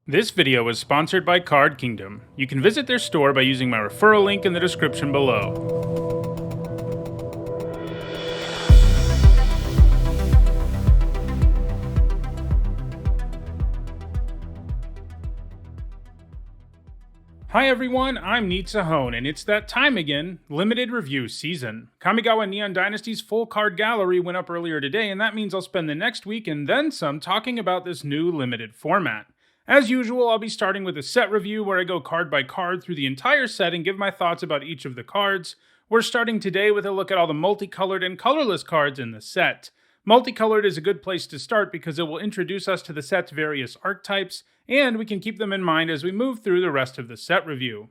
This video is sponsored by Card Kingdom. You can visit their store by using my referral link in the description below. Hi everyone, I'm Nitsahone, and it's that time again, limited review season. Kamigawa Neon Dynasty's full card gallery went up earlier today, and that means I'll spend the next week and then some talking about this new limited format. As usual, I'll be starting with a set review where I go card by card through the entire set and give my thoughts about each of the cards. We're starting today with a look at all the multicolored and colorless cards in the set. Multicolored is a good place to start because it will introduce us to the set's various archetypes, and we can keep them in mind as we move through the rest of the set review.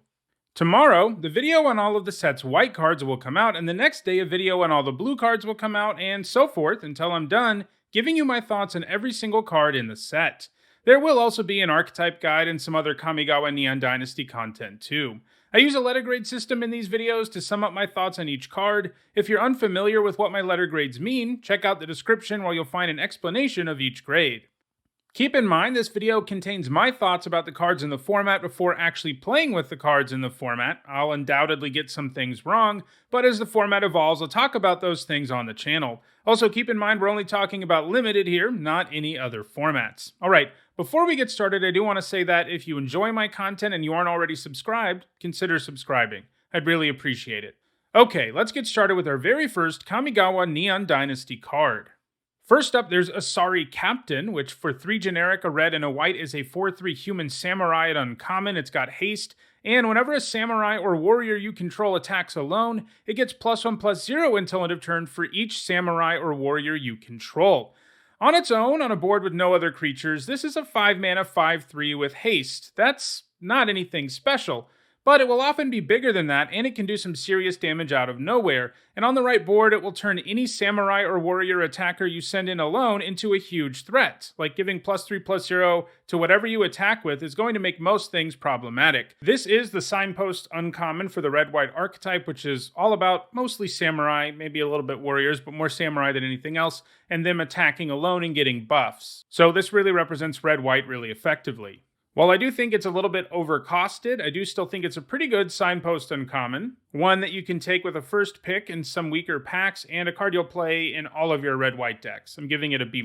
Tomorrow, the video on all of the set's white cards will come out, and the next day a video on all the blue cards will come out, and so forth until I'm done giving you my thoughts on every single card in the set. There will also be an archetype guide and some other Kamigawa Neon Dynasty content too. I use a letter grade system in these videos to sum up my thoughts on each card. If you're unfamiliar with what my letter grades mean, check out the description where you'll find an explanation of each grade. Keep in mind, this video contains my thoughts about the cards in the format before actually playing with the cards in the format. I'll undoubtedly get some things wrong, but as the format evolves, I'll talk about those things on the channel. Also, keep in mind we're only talking about limited here, not any other formats. Alright, before we get started, I do want to say that if you enjoy my content and you aren't already subscribed, consider subscribing. I'd really appreciate it. Okay, let's get started with our very first Kamigawa Neon Dynasty card. First up, there's Asari Captain, which for 3 generic, a red, and a white is a 4/3 human samurai at uncommon. It's got haste, and whenever a samurai or warrior you control attacks alone, it gets +1/+0 until end of turn for each samurai or warrior you control. On its own, on a board with no other creatures, this is a 5-mana 5/3 with haste. That's not anything special, but it will often be bigger than that, and it can do some serious damage out of nowhere. And on the right board, it will turn any samurai or warrior attacker you send in alone into a huge threat. Like giving +3/+0 to whatever you attack with is going to make most things problematic. This is the Signpost uncommon for the red-white archetype, which is all about mostly samurai, maybe a little bit warriors, but more samurai than anything else, and them attacking alone and getting buffs. So this really represents red-white really effectively. While I do think it's a little bit overcosted, I do still think it's a pretty good Signpost uncommon. One that you can take with a first pick in some weaker packs, and a card you'll play in all of your red-white decks. I'm giving it a B-.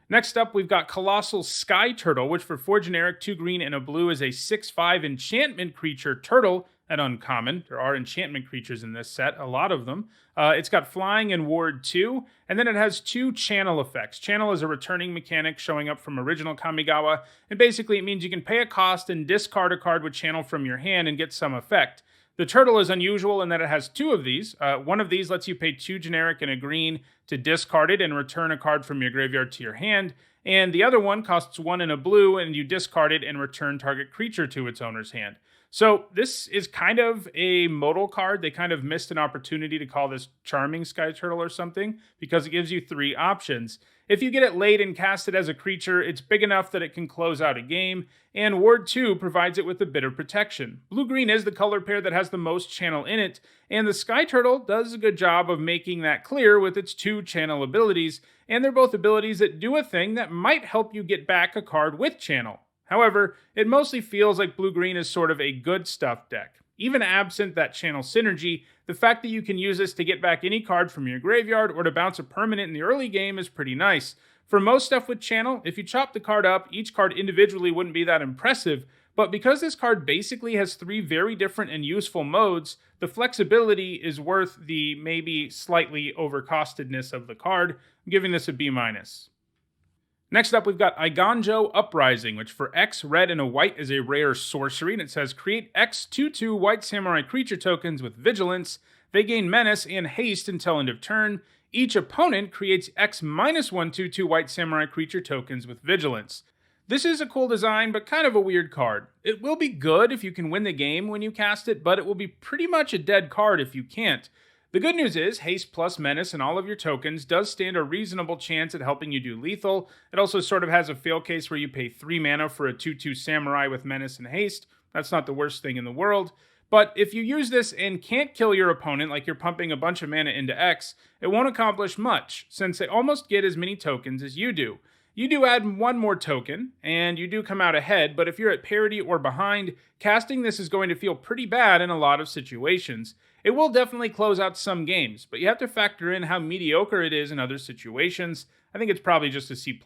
Next up, we've got Colossal Sky Turtle, which for 4 generic, 2 green, and a blue is a 6/5 enchantment creature turtle at uncommon. There are enchantment creatures in this set, a lot of them. It's got flying and ward 2, and then it has 2 channel effects. Channel is a returning mechanic showing up from original Kamigawa, and basically it means you can pay a cost and discard a card with channel from your hand and get some effect. The turtle is unusual in that it has 2 of these. One of these lets you pay 2 generic and a green to discard it and return a card from your graveyard to your hand, and the other one costs 1 and a blue, and you discard it and return target creature to its owner's hand. So this is kind of a modal card. They kind of missed an opportunity to call this Charming Sky Turtle or something, because it gives you 3 options. If you get it late and cast it as a creature, it's big enough that it can close out a game, and Ward 2 provides it with a bit of protection. Blue-green is the color pair that has the most channel in it, and the Sky Turtle does a good job of making that clear with its 2 channel abilities, and they're both abilities that do a thing that might help you get back a card with channel. However, it mostly feels like blue-green is sort of a good stuff deck. Even absent that channel synergy, the fact that you can use this to get back any card from your graveyard or to bounce a permanent in the early game is pretty nice. For most stuff with channel, if you chop the card up, each card individually wouldn't be that impressive, but because this card basically has 3 very different and useful modes, the flexibility is worth the maybe slightly overcostedness of the card. I'm giving this a B-. Next up, we've got Eiganjo Uprising, which for X, red, and a white is a rare sorcery, and it says create X 2/2 white samurai creature tokens with vigilance. They gain menace and haste until end of turn. Each opponent creates X -1/2 white samurai creature tokens with vigilance. This is a cool design, but kind of a weird card. It will be good if you can win the game when you cast it, but it will be pretty much a dead card if you can't. The good news is, haste plus menace in all of your tokens does stand a reasonable chance at helping you do lethal. It also sort of has a fail case where you pay 3 mana for a 2/2 samurai with menace and haste. That's not the worst thing in the world. But if you use this and can't kill your opponent, like you're pumping a bunch of mana into X, it won't accomplish much, since they almost get as many tokens as you do. You do add one more token, and you do come out ahead, but if you're at parity or behind, casting this is going to feel pretty bad in a lot of situations. It will definitely close out some games, but you have to factor in how mediocre it is in other situations. I think it's probably just a C+.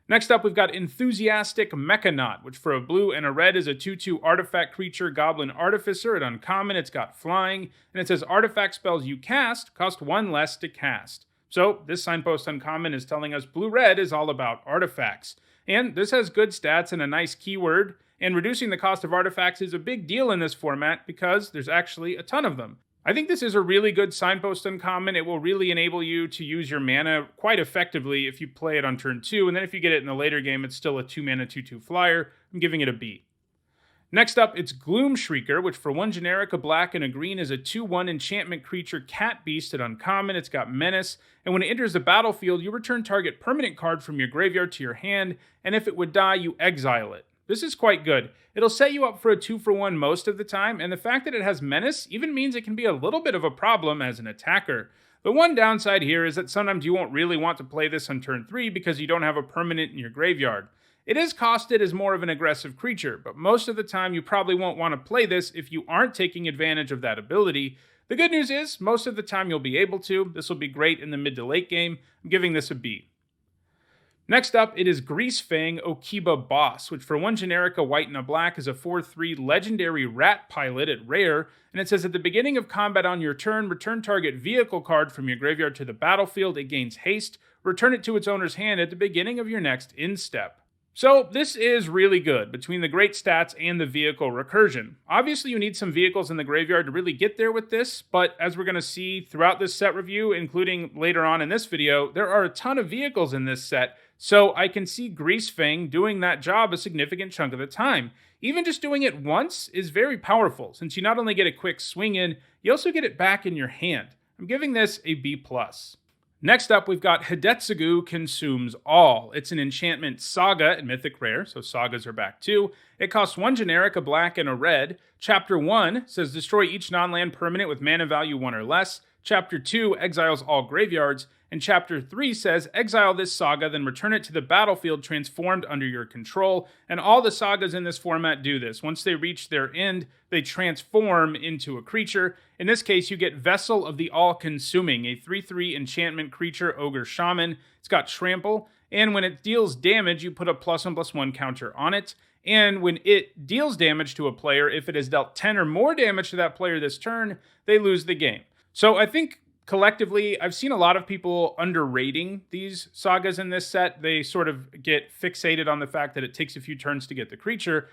Next up, we've got Enthusiastic Mechanaut, which for a blue and a red is a 2/2 artifact creature Goblin Artificer. At uncommon, it's got flying, and it says artifact spells you cast cost 1 less to cast. So this signpost uncommon is telling us blue-red is all about artifacts. And this has good stats and a nice keyword, and reducing the cost of artifacts is a big deal in this format because there's actually a ton of them. I think this is a really good signpost uncommon. It will really enable you to use your mana quite effectively if you play it on turn 2, and then if you get it in the later game, it's still a 2-mana 2/2 flyer. I'm giving it a B. Next up, it's Gloomshrieker, which for 1 generic, a black, and a green is a 2/1 enchantment creature cat beast at uncommon. It's got menace, and when it enters the battlefield, you return target permanent card from your graveyard to your hand, and if it would die, you exile it. This is quite good. It'll set you up for a 2-for-1 most of the time, and the fact that it has menace even means it can be a little bit of a problem as an attacker. The one downside here is that sometimes you won't really want to play this on turn 3 because you don't have a permanent in your graveyard. It is costed as more of an aggressive creature, but most of the time you probably won't want to play this if you aren't taking advantage of that ability. The good news is, most of the time you'll be able to. This will be great in the mid to late game. I'm giving this a B. Next up, it is Greasefang Okiba Boss, which for 1 generic, a white and a black is a 4/3 legendary rat pilot at rare, and it says at the beginning of combat on your turn, return target vehicle card from your graveyard to the battlefield. It gains haste. Return it to its owner's hand at the beginning of your next in-step. So this is really good between the great stats and the vehicle recursion. Obviously you need some vehicles in the graveyard to really get there with this, but as we're going to see throughout this set review, including later on in this video, there are a ton of vehicles in this set, so I can see Greasefang doing that job a significant chunk of the time. Even just doing it once is very powerful, since you not only get a quick swing in, you also get it back in your hand. I'm giving this a B+. Next up, we've got Hidetsugu Consumes All. It's an enchantment saga at Mythic Rare, so sagas are back too. It costs 1 generic, a black, and a red. Chapter 1 says destroy each non-land permanent with mana value 1 or less. Chapter 2 exiles all graveyards. And Chapter 3 says exile this saga, then return it to the battlefield transformed under your control. And all the sagas in this format do this. Once they reach their end, they transform into a creature. In this case, you get Vessel of the All-Consuming, a 3/3 enchantment creature, Ogre Shaman. It's got Trample, and when it deals damage, you put a +1/+1 counter on it. And when it deals damage to a player, if it has dealt 10 or more damage to that player this turn, they lose the game. So I think collectively, I've seen a lot of people underrating these sagas in this set. They sort of get fixated on the fact that it takes a few turns to get the creature,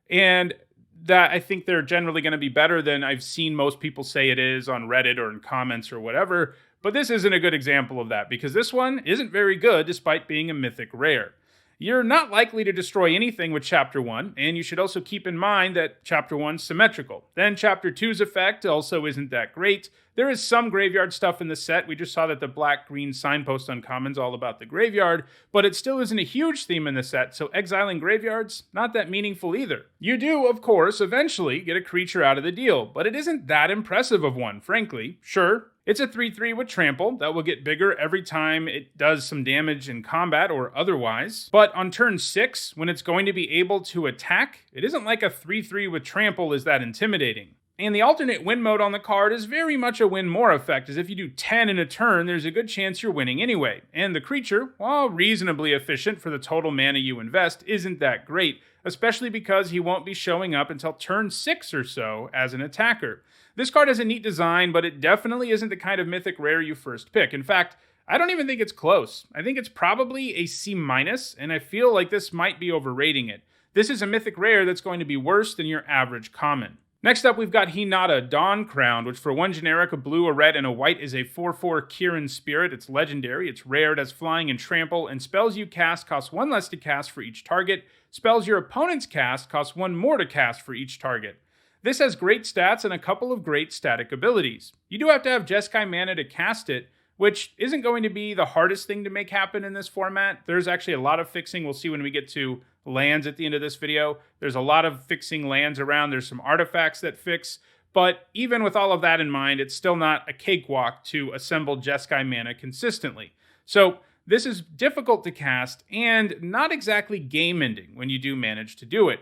and that I think they're generally going to be better than I've seen most people say it is on Reddit or in comments or whatever. But this isn't a good example of that, because this one isn't very good despite being a mythic rare. You're not likely to destroy anything with Chapter 1, and you should also keep in mind that Chapter 1's symmetrical. Then Chapter 2's effect also isn't that great. There is some graveyard stuff in the set. We just saw that the black-green signpost uncommon's all about the graveyard, but it still isn't a huge theme in the set, so exiling graveyards, not that meaningful either. You do, of course, eventually get a creature out of the deal, but it isn't that impressive of one, frankly. Sure, it's a 3/3 with Trample that will get bigger every time it does some damage in combat or otherwise. But on turn 6, when it's going to be able to attack, it isn't like a 3/3 with Trample is that intimidating. And the alternate win mode on the card is very much a win more effect, as if you do 10 in a turn, there's a good chance you're winning anyway. And the creature, while reasonably efficient for the total mana you invest, isn't that great, especially because he won't be showing up until turn 6 or so as an attacker. This card has a neat design, but it definitely isn't the kind of mythic rare you first pick. In fact, I don't even think it's close. I think it's probably a C-, and I feel like this might be overrating it. This is a mythic rare that's going to be worse than your average common. Next up, we've got Hinata Dawn Crown, which for 1 generic, a blue, a red, and a white is a 4/4 Kirin Spirit. It's legendary, it's rare, it has flying and trample, and spells you cast cost 1 less to cast for each target. Spells your opponents cast cost 1 more to cast for each target. This has great stats and a couple of great static abilities. You do have to have Jeskai mana to cast it, which isn't going to be the hardest thing to make happen in this format. There's actually a lot of fixing we'll see when we get to lands at the end of this video. There's a lot of fixing lands around. There's some artifacts that fix, but even with all of that in mind, it's still not a cakewalk to assemble Jeskai mana consistently. So This is difficult to cast and not exactly game-ending when you do manage to do it.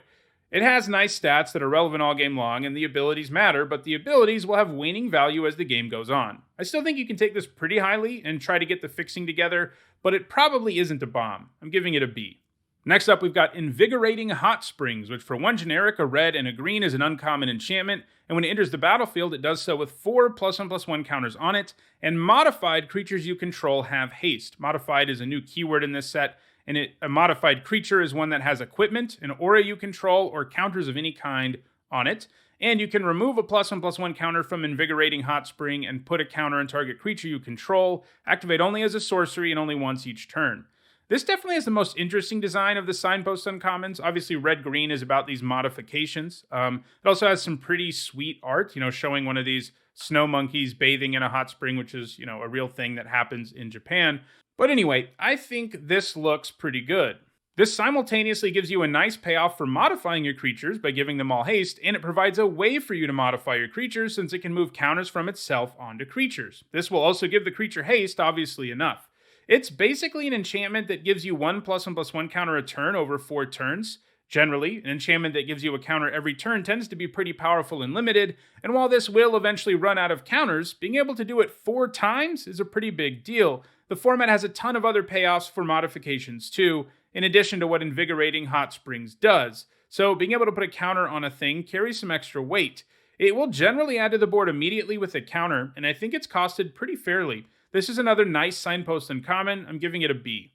It has nice stats that are relevant all game long, and the abilities matter, but the abilities will have waning value as the game goes on. I still think you can take this pretty highly and try to get the fixing together, but it probably isn't a bomb. I'm giving it a B. Next up, we've got Invigorating Hot Springs, which for one generic, a red, and a green is an uncommon enchantment, and when it enters the battlefield, it does so with 4 +1/+1 counters on it, and modified creatures you control have haste. Modified is a new keyword in this set, and a modified creature is one that has equipment, an aura you control, or counters of any kind on it, and you can remove a +1/+1 counter from Invigorating Hot Spring and put a counter on target creature you control, activate only as a sorcery and only once each turn. This definitely has the most interesting design of the signpost uncommons. Obviously, red-green is about these modifications. It also has some pretty sweet art, showing one of these snow monkeys bathing in a hot spring, which is, a real thing that happens in Japan. But anyway, I think this looks pretty good. This simultaneously gives you a nice payoff for modifying your creatures by giving them all haste, and it provides a way for you to modify your creatures since it can move counters from itself onto creatures. This will also give the creature haste, obviously enough. It's basically an enchantment that gives you 1 +1/+1 counter a turn over 4 turns. Generally, an enchantment that gives you a counter every turn tends to be pretty powerful and limited, and while this will eventually run out of counters, being able to do it 4 times is a pretty big deal. The format has a ton of other payoffs for modifications too, in addition to what Invigorating Hot Springs does, so being able to put a counter on a thing carries some extra weight. It will generally add to the board immediately with a counter, and I think it's costed pretty fairly. This is another nice signpost uncommon. I'm giving it a B.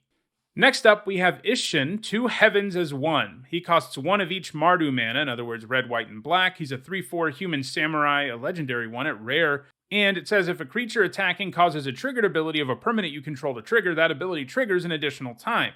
Next up, we have Isshin, 2 heavens as 1. He costs 1 of each Mardu mana, in other words, red, white, and black. He's a 3/4 human samurai, a legendary one at rare. And it says if a creature attacking causes a triggered ability of a permanent you control to trigger, that ability triggers an additional time.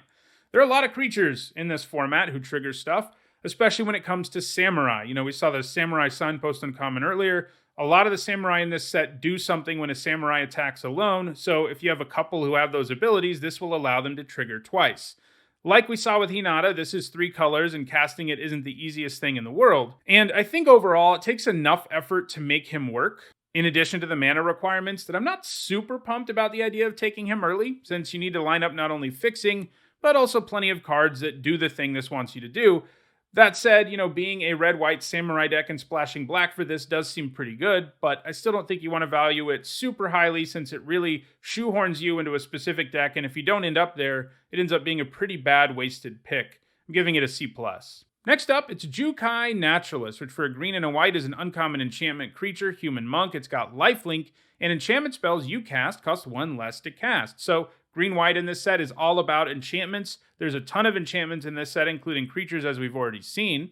There are a lot of creatures in this format who trigger stuff, especially when it comes to samurai. We saw the samurai signpost uncommon earlier. A lot of the samurai in this set do something when a samurai attacks alone, so if you have a couple who have those abilities, this will allow them to trigger twice. Like we saw with Hinata, this is 3 colors, and casting it isn't the easiest thing in the world. And I think overall, it takes enough effort to make him work, in addition to the mana requirements, that I'm not super pumped about the idea of taking him early, since you need to line up not only fixing, but also plenty of cards that do the thing this wants you to do. That said, being a red-white samurai deck and splashing black for this does seem pretty good, but I still don't think you want to value it super highly since it really shoehorns you into a specific deck, and if you don't end up there, it ends up being a pretty bad wasted pick. I'm giving it a C+. Next up, it's Jukai Naturalist, which for a green and a white is an uncommon enchantment creature, human monk. It's got lifelink, and enchantment spells you cast cost 1 less to cast. So green-white in this set is all about enchantments. There's a ton of enchantments in this set, including creatures, as we've already seen.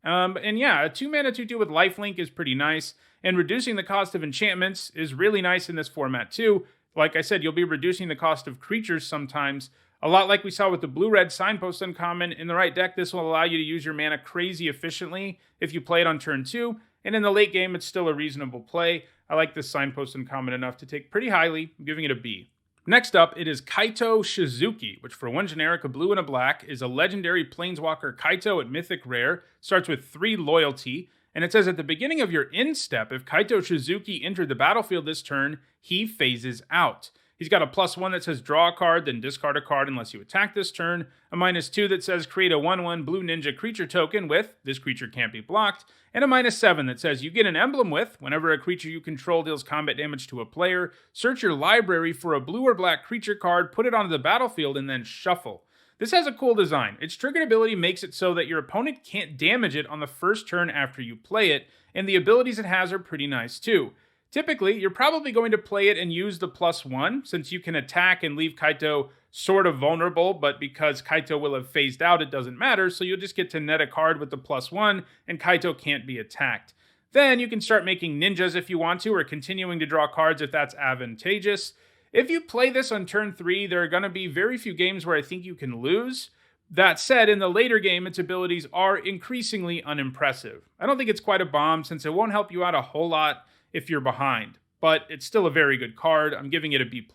And yeah, a 2-mana 2/2 with lifelink is pretty nice, and reducing the cost of enchantments is really nice in this format too. Like I said, you'll be reducing the cost of creatures sometimes, a lot like we saw with the blue-red signpost uncommon. In the right deck, this will allow you to use your mana crazy efficiently if you play it on turn 2, and in the late game, it's still a reasonable play. I like this signpost uncommon enough to take pretty highly. I'm giving it a B. Next up, it is Kaito Shizuki, which for 1 generic, a blue and a black, is a legendary planeswalker Kaito at Mythic Rare, starts with 3 loyalty, and it says at the beginning of your end step, if Kaito Shizuki entered the battlefield this turn, he phases out. He's got a +1 that says draw a card, then discard a card unless you attack this turn, a -2 that says create a 1/1 blue ninja creature token with this creature can't be blocked, and a -7 that says you get an emblem with whenever a creature you control deals combat damage to a player, search your library for a blue or black creature card, put it onto the battlefield, and then shuffle. This has a cool design. Its triggered ability makes it so that your opponent can't damage it on the first turn after you play it, and the abilities it has are pretty nice too. Typically, you're probably going to play it and use the +1, since you can attack and leave Kaito sort of vulnerable, but because Kaito will have phased out, it doesn't matter, so you'll just get to net a card with the +1, and Kaito can't be attacked. Then you can start making ninjas if you want to, or continuing to draw cards if that's advantageous. If you play this on turn 3, there are going to be very few games where I think you can lose. That said, in the later game, its abilities are increasingly unimpressive. I don't think it's quite a bomb, since it won't help you out a whole lot if you're behind, but it's still a very good card. I'm giving it a B+.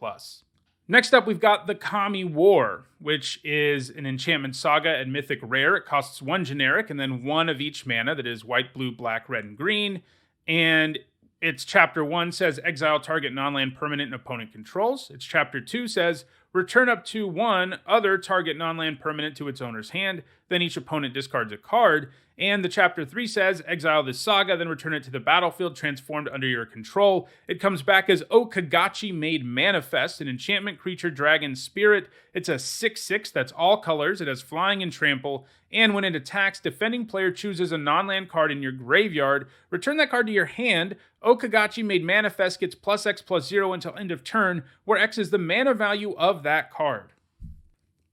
Next up, we've got the Kami War, which is an enchantment saga at Mythic Rare. It costs 1 generic and then 1 of each mana, that is white, blue, black, red, and green. And its Chapter 1 says exile target non-land permanent and opponent controls. Its Chapter 2 says return up to one other target non-land permanent to its owner's hand, then each opponent discards a card, and the Chapter 3 says, exile this saga, then return it to the battlefield transformed under your control. It comes back as Okagachi Made Manifest, an enchantment creature dragon spirit. It's a 6/6 that's all colors, it has flying and trample, and when it attacks, defending player chooses a non-land card in your graveyard, return that card to your hand. Okagachi Made Manifest gets +X/+0 until end of turn, where X is the mana value of that card.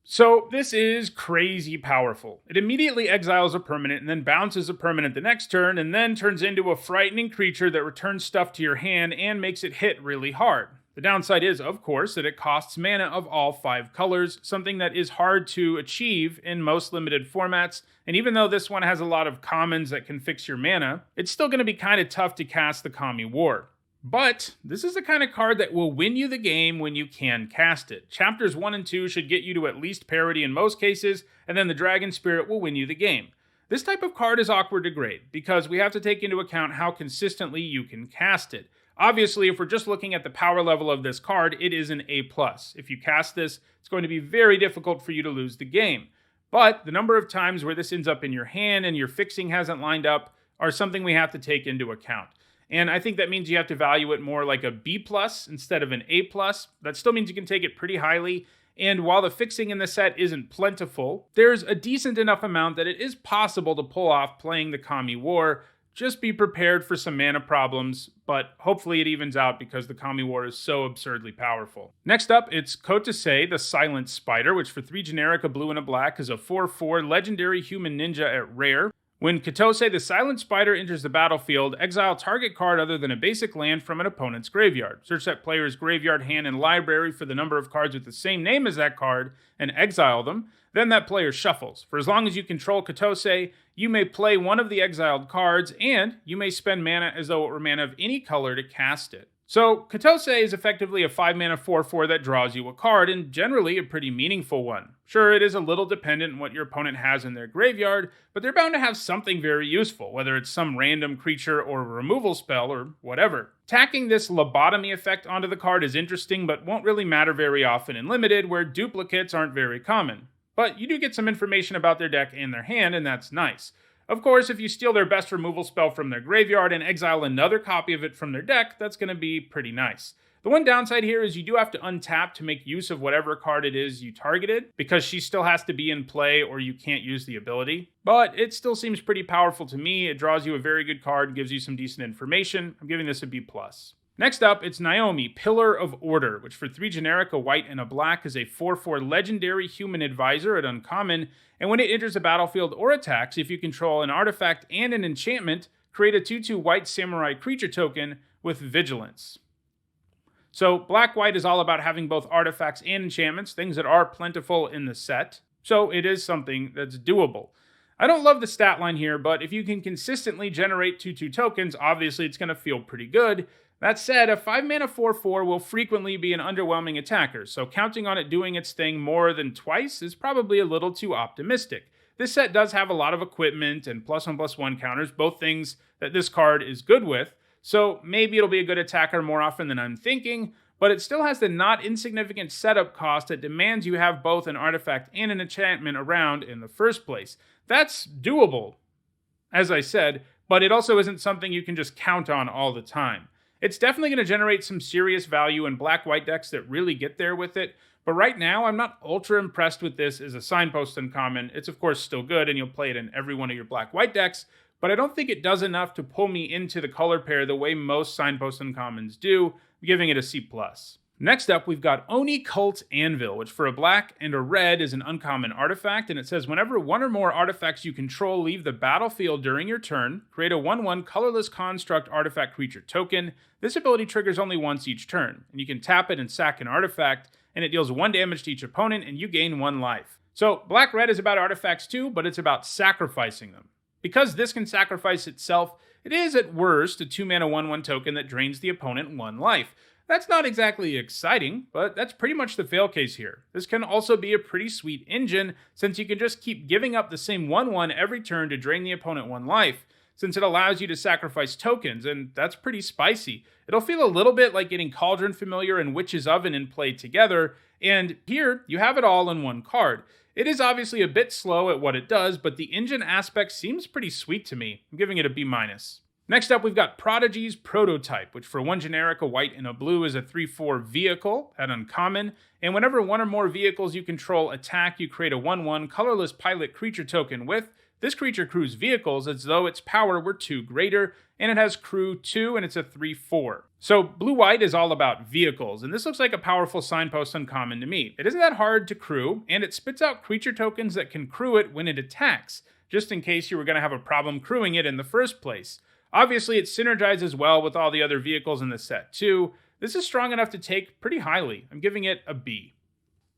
So this is crazy powerful. It immediately exiles a permanent and then bounces a permanent the next turn and then turns into a frightening creature that returns stuff to your hand and makes it hit really hard. The downside is, of course, that it costs mana of all 5 colors, something that is hard to achieve in most limited formats, and even though this one has a lot of commons that can fix your mana, it's still going to be kind of tough to cast the Kami War. But this is the kind of card that will win you the game when you can cast it. Chapters 1 and 2 should get you to at least parity in most cases, and then the Dragon Spirit will win you the game. This type of card is awkward to grade, because we have to take into account how consistently you can cast it. Obviously, if we're just looking at the power level of this card, it is an A+. If you cast this, it's going to be very difficult for you to lose the game. But the number of times where this ends up in your hand and your fixing hasn't lined up are something we have to take into account. And I think that means you have to value it more like a B+ instead of an A+. That still means you can take it pretty highly. And while the fixing in the set isn't plentiful, there's a decent enough amount that it is possible to pull off playing the Kami War. Just be prepared for some mana problems, but hopefully it evens out because the Kami War is so absurdly powerful. Next up, it's Kotosei, the Silent Spider, which for 3 generic, a blue and a black, is a 4/4 legendary human ninja at rare. When Kotosei, the Silent Spider, enters the battlefield, exile target card other than a basic land from an opponent's graveyard. Search that player's graveyard, hand, and library for the number of cards with the same name as that card, and exile them. Then that player shuffles. For as long as you control Kotosei, you may play one of the exiled cards, and you may spend mana as though it were mana of any color to cast it. So, Kotosei is effectively a 5-mana 4/4 that draws you a card, and generally a pretty meaningful one. Sure, it is a little dependent on what your opponent has in their graveyard, but they're bound to have something very useful, whether it's some random creature or a removal spell or whatever. Tacking this lobotomy effect onto the card is interesting, but won't really matter very often in Limited, where duplicates aren't very common. But you do get some information about their deck and their hand, and that's nice. Of course, if you steal their best removal spell from their graveyard and exile another copy of it from their deck, that's going to be pretty nice. The one downside here is you do have to untap to make use of whatever card it is you targeted, because she still has to be in play or you can't use the ability. But it still seems pretty powerful to me. It draws you a very good card, gives you some decent information. I'm giving this a B+. Next up, it's Naomi, Pillar of Order, which for 3 generic, a white and a black, is a 4/4 legendary human advisor at uncommon, and when it enters the battlefield or attacks, if you control an artifact and an enchantment, create a 2/2 white samurai creature token with vigilance. So black-white is all about having both artifacts and enchantments, things that are plentiful in the set, so it is something that's doable. I don't love the stat line here, but if you can consistently generate 2/2 tokens, obviously it's going to feel pretty good. That said, a 5-mana 4/4 will frequently be an underwhelming attacker, so counting on it doing its thing more than twice is probably a little too optimistic. This set does have a lot of equipment and +1/+1 counters, both things that this card is good with, so maybe it'll be a good attacker more often than I'm thinking, but it still has the not insignificant setup cost that demands you have both an artifact and an enchantment around in the first place. That's doable, as I said, but it also isn't something you can just count on all the time. It's definitely going to generate some serious value in black-white decks that really get there with it, but right now I'm not ultra impressed with this as a signpost uncommon. It's of course still good and you'll play it in every one of your black-white decks, but I don't think it does enough to pull me into the color pair the way most signpost uncommons do. I'm giving it a C+. Next up, we've got Oni-Cult Anvil, which for a black and a red is an uncommon artifact, and it says whenever one or more artifacts you control leave the battlefield during your turn, create a 1/1 colorless construct artifact creature token. This ability triggers only once each turn, and you can tap it and sack an artifact, and it deals 1 damage to each opponent, and you gain 1 life. So black-red is about artifacts too, but it's about sacrificing them. Because this can sacrifice itself, it is at worst a 2-mana 1/1 token that drains the opponent 1 life. That's not exactly exciting, but that's pretty much the fail case here. This can also be a pretty sweet engine, since you can just keep giving up the same 1/1 every turn to drain the opponent 1 life, since it allows you to sacrifice tokens, and that's pretty spicy. It'll feel a little bit like getting Cauldron Familiar and Witch's Oven in play together, And here, you have it all in one card. It is obviously a bit slow at what it does, but the engine aspect seems pretty sweet to me. I'm giving it a B-. Next up, we've got Prodigy's Prototype, which for 1 generic, a white, and a blue is a 3/4 vehicle at uncommon, and whenever 1 or more vehicles you control attack, you create a 1/1 colorless pilot creature token with. This creature crews vehicles as though its power were 2 greater, and it has crew 2, and it's a 3/4. So blue-white is all about vehicles, and this looks like a powerful signpost uncommon to me. It isn't that hard to crew, and it spits out creature tokens that can crew it when it attacks, just in case you were going to have a problem crewing it in the first place. Obviously, it synergizes well with all the other vehicles in the set, too. This is strong enough to take pretty highly. I'm giving it a B.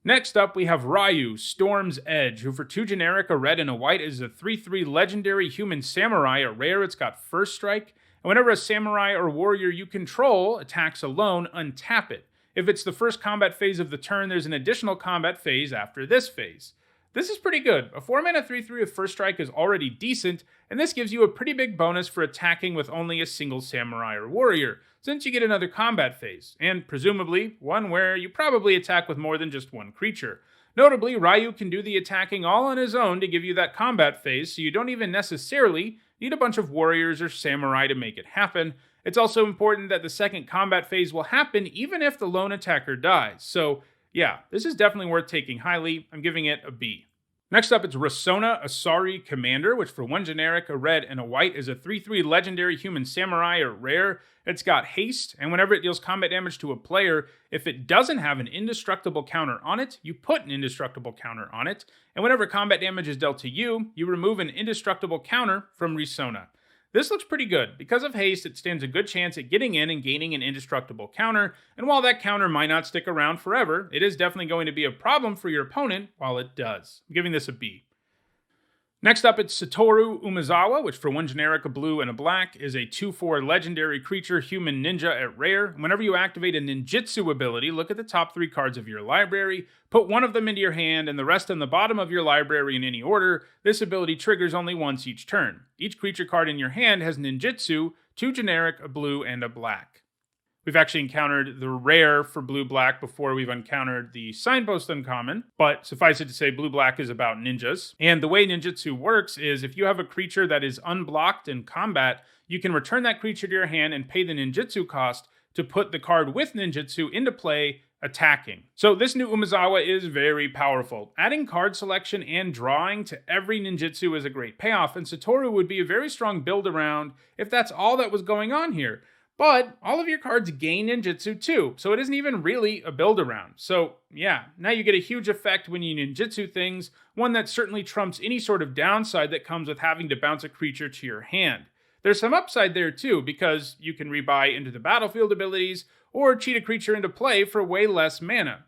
Next up, we have Ryu, Storm's Edge, who for 2 generic, a red, and a white is a 3/3 legendary human samurai, a rare. It's got first strike, and whenever a samurai or warrior you control attacks alone, untap it. If it's the first combat phase of the turn, there's an additional combat phase after this phase. This is pretty good. A 4-mana 3/3 with first strike is already decent, and this gives you a pretty big bonus for attacking with only a single samurai or warrior, since you get another combat phase, and presumably one where you probably attack with more than just one creature. Notably, Ryu can do the attacking all on his own to give you that combat phase, so you don't even necessarily need a bunch of warriors or samurai to make it happen. It's also important that the second combat phase will happen even if the lone attacker dies, so yeah, this is definitely worth taking highly. I'm giving it a B. Next up, it's Rasona Asari Commander, which for 1 generic, a red, and a white is a 3/3 legendary human samurai or rare. It's got haste, and whenever it deals combat damage to a player, if it doesn't have an indestructible counter on it, you put an indestructible counter on it, and whenever combat damage is dealt to you, you remove an indestructible counter from Rasona. This looks pretty good. Because of haste, it stands a good chance at getting in and gaining an indestructible counter, and while that counter might not stick around forever, it is definitely going to be a problem for your opponent while it does. I'm giving this a B. Next up, it's Satoru Umezawa, which for 1 generic, a blue, and a black is a 2/4 legendary creature, human ninja at rare. Whenever you activate a ninjutsu ability, look at the top 3 cards of your library, put 1 of them into your hand and the rest on the bottom of your library in any order. This ability triggers only once each turn. Each creature card in your hand has ninjutsu, 2 generic, a blue, and a black. We've actually encountered the rare for blue-black before we've encountered the signpost uncommon, but suffice it to say, blue-black is about ninjas. And the way ninjutsu works is if you have a creature that is unblocked in combat, you can return that creature to your hand and pay the ninjutsu cost to put the card with ninjutsu into play, attacking. So this new Umezawa is very powerful. Adding card selection and drawing to every ninjutsu is a great payoff, and Satoru would be a very strong build around if that's all that was going on here. But all of your cards gain ninjutsu too, so it isn't even really a build around. So yeah, now you get a huge effect when you ninjutsu things, one that certainly trumps any sort of downside that comes with having to bounce a creature to your hand. There's some upside there too, because you can rebuy into the battlefield abilities, or cheat a creature into play for way less mana.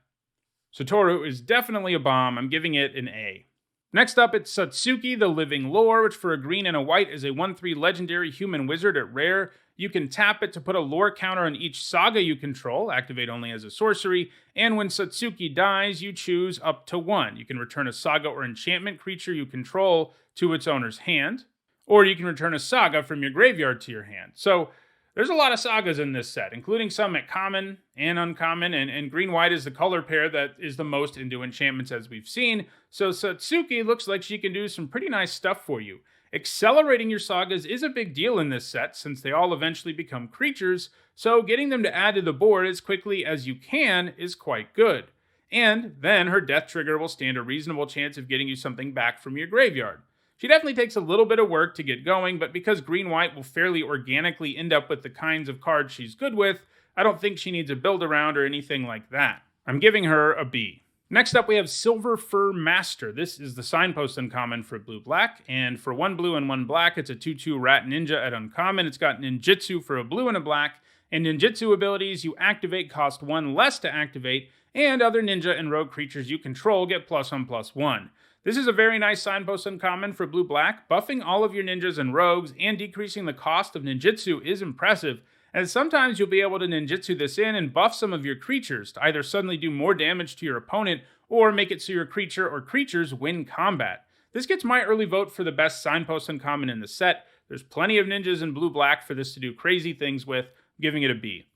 Satoru is definitely a bomb. I'm giving it an A. Next up, it's Satsuki the Living Lore, which for a green and a white is a 1/3 legendary human wizard at rare. You can tap it to put a lore counter on each saga you control, activate only as a sorcery, and when Satsuki dies, you choose up to 1. You can return a saga or enchantment creature you control to its owner's hand, or you can return a saga from your graveyard to your hand. So there's a lot of sagas in this set, including some at common and uncommon, and green-white is the color pair that is the most into enchantments as we've seen, so Satsuki looks like she can do some pretty nice stuff for you. Accelerating your sagas is a big deal in this set, since they all eventually become creatures, so getting them to add to the board as quickly as you can is quite good. And then her death trigger will stand a reasonable chance of getting you something back from your graveyard. She definitely takes a little bit of work to get going, but because green-white will fairly organically end up with the kinds of cards she's good with, I don't think she needs a build around or anything like that. I'm giving her a B. Next up, we have Silver Fur Master. This is the signpost uncommon for blue-black, and for 1 blue and 1 black, it's a 2/2 rat ninja at uncommon. It's got ninjutsu for a blue and a black, and ninjutsu abilities you activate cost 1 less to activate, and other ninja and rogue creatures you control get +1/+1. This is a very nice signpost uncommon for blue-black. Buffing all of your ninjas and rogues and decreasing the cost of ninjutsu is impressive, and sometimes you'll be able to ninjutsu this in and buff some of your creatures to either suddenly do more damage to your opponent or make it so your creature or creatures win combat. This gets my early vote for the best signpost uncommon in the set. There's plenty of ninjas in blue-black for this to do crazy things with, giving it a B.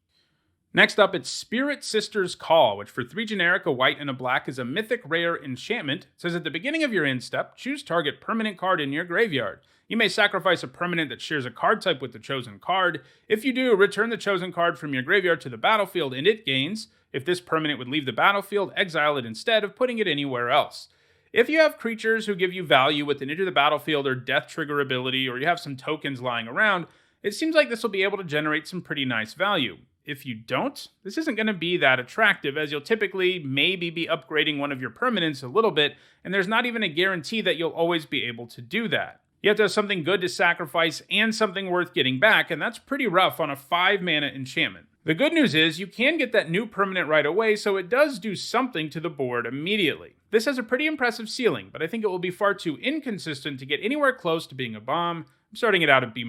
Next up, it's Spirit Sister's Call, which for 3 generic, a white and a black is a mythic rare enchantment. It says at the beginning of your end step, choose target permanent card in your graveyard. You may sacrifice a permanent that shares a card type with the chosen card. If you do, return the chosen card from your graveyard to the battlefield and it gains. If this permanent would leave the battlefield, exile it instead of putting it anywhere else. If you have creatures who give you value with an enter the battlefield or death trigger ability, or you have some tokens lying around, it seems like this will be able to generate some pretty nice value. If you don't, this isn't going to be that attractive, as you'll typically maybe be upgrading one of your permanents a little bit, and there's not even a guarantee that you'll always be able to do that. You have to have something good to sacrifice and something worth getting back, and that's pretty rough on a 5 mana enchantment. The good news is you can get that new permanent right away, so it does do something to the board immediately. This has a pretty impressive ceiling, but I think it will be far too inconsistent to get anywhere close to being a bomb. I'm starting it out at B-.